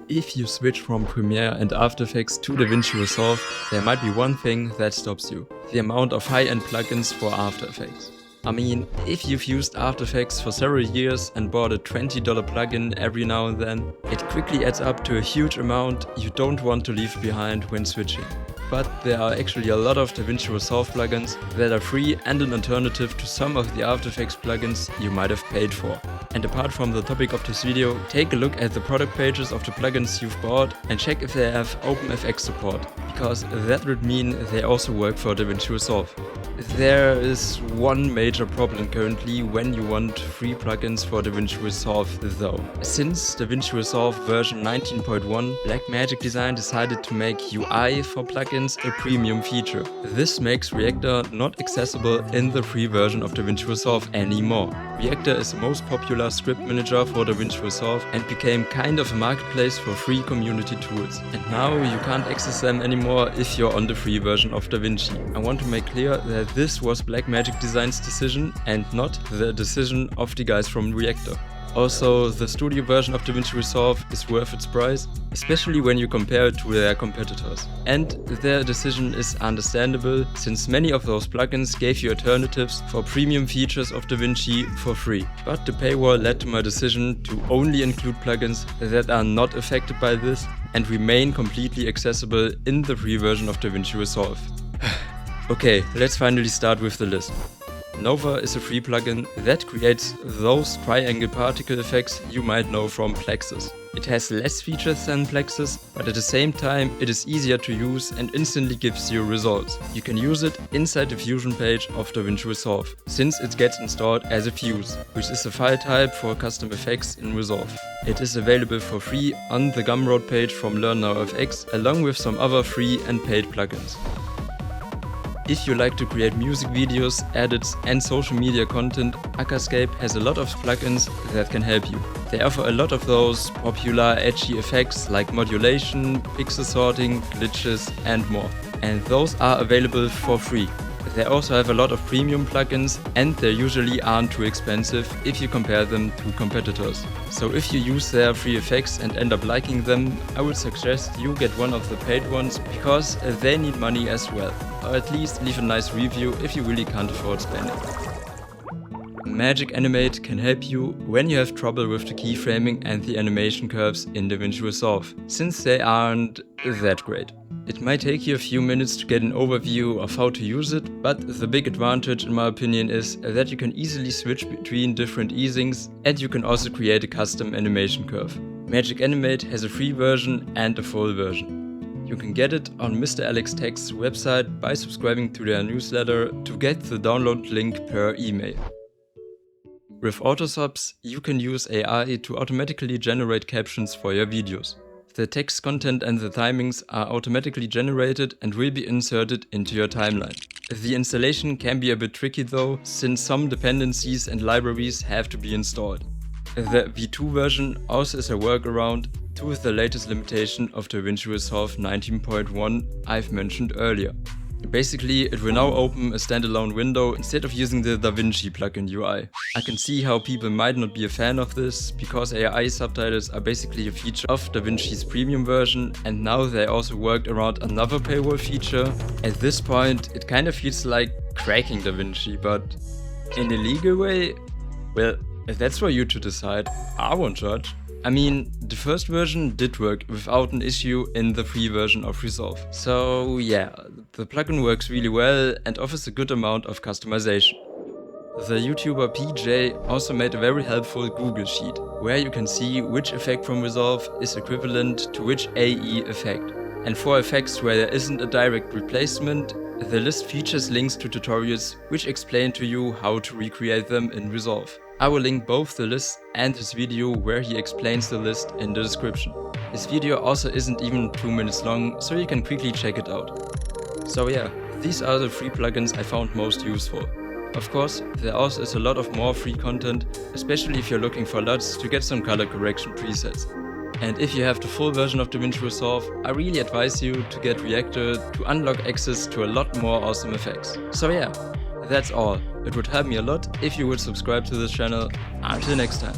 If you switch from Premiere and After Effects to DaVinci Resolve, there might be one thing that stops you: the amount of high-end plugins for After Effects. I mean, if you've used After Effects for several years and bought a $20 plugin every now and then, it quickly adds up to a huge amount you don't want to leave behind when switching. But there are actually a lot of DaVinci Resolve plugins that are free and an alternative to some of the After Effects plugins you might have paid for. And apart from the topic of this video, take a look at the product pages of the plugins you've bought and check if they have OpenFX support, because that would mean they also work for DaVinci Resolve. There is one major problem currently when you want free plugins for DaVinci Resolve though. Since DaVinci Resolve version 19.1, Blackmagic Design decided to make UI for plugins a premium feature. This makes Reactor not accessible in the free version of DaVinci Resolve anymore. Reactor is the most popular script manager for DaVinci Resolve and became kind of a marketplace for free community tools. And now you can't access them anymore if you're on the free version of DaVinci. I want to make clear that this was Blackmagic Design's decision and not the decision of the guys from Reactor. Also, the studio version of DaVinci Resolve is worth its price, especially when you compare it to their competitors. And their decision is understandable, since many of those plugins gave you alternatives for premium features of DaVinci for free. But the paywall led to my decision to only include plugins that are not affected by this and remain completely accessible in the free version of DaVinci Resolve. Okay, let's finally start with the list. Nova is a free plugin that creates those triangle particle effects you might know from Plexus. It has less features than Plexus, but at the same time it is easier to use and instantly gives you results. You can use it inside the Fusion page of DaVinci Resolve, since it gets installed as a fuse, which is a file type for custom effects in Resolve. It is available for free on the Gumroad page from LearnNow FX, along with some other free and paid plugins. If you like to create music videos, edits and social media content, Akascape has a lot of plugins that can help you. They offer a lot of those popular edgy effects like modulation, pixel sorting, glitches and more. And those are available for free. They also have a lot of premium plugins and they usually aren't too expensive if you compare them to competitors. So if you use their free effects and end up liking them, I would suggest you get one of the paid ones, because they need money as well. Or at least leave a nice review if you really can't afford spending. MagicAnimate can help you when you have trouble with the keyframing and the animation curves in DaVinci Resolve, since they aren't that great. It might take you a few minutes to get an overview of how to use it, but the big advantage in my opinion is that you can easily switch between different easings and you can also create a custom animation curve. MagicAnimate has a free version and a full version. You can get it on MrAlexTech's website by subscribing to their newsletter to get the download link per email. With AutoSubs, you can use AI to automatically generate captions for your videos. The text content and the timings are automatically generated and will be inserted into your timeline. The installation can be a bit tricky though, since some dependencies and libraries have to be installed. The V2 version also is a workaround to the latest limitation of DaVinci Resolve 19.1 I've mentioned earlier. Basically, it will now open a standalone window instead of using the DaVinci plugin UI. I can see how people might not be a fan of this, because AI subtitles are basically a feature of DaVinci's premium version, and now they also worked around another paywall feature. At this point, it kind of feels like cracking DaVinci, but in a legal way? Well, that's for you to decide. I won't judge. I mean, the first version did work without an issue in the free version of Resolve. So yeah, the plugin works really well and offers a good amount of customization. The YouTuber PeeJ also made a very helpful Google sheet, where you can see which effect from Resolve is equivalent to which AE effect. And for effects where there isn't a direct replacement, the list features links to tutorials which explain to you how to recreate them in Resolve. I will link both the list and his video where he explains the list in the description. His video also isn't even 2 minutes long, so you can quickly check it out. So yeah, these are the free plugins I found most useful. Of course, there also is a lot of more free content, especially if you're looking for Luts to get some color correction presets. And if you have the full version of DaVinci Resolve, I really advise you to get Reactor to unlock access to a lot more awesome effects. So yeah, that's all. It would help me a lot if you would subscribe to this channel. Until next time.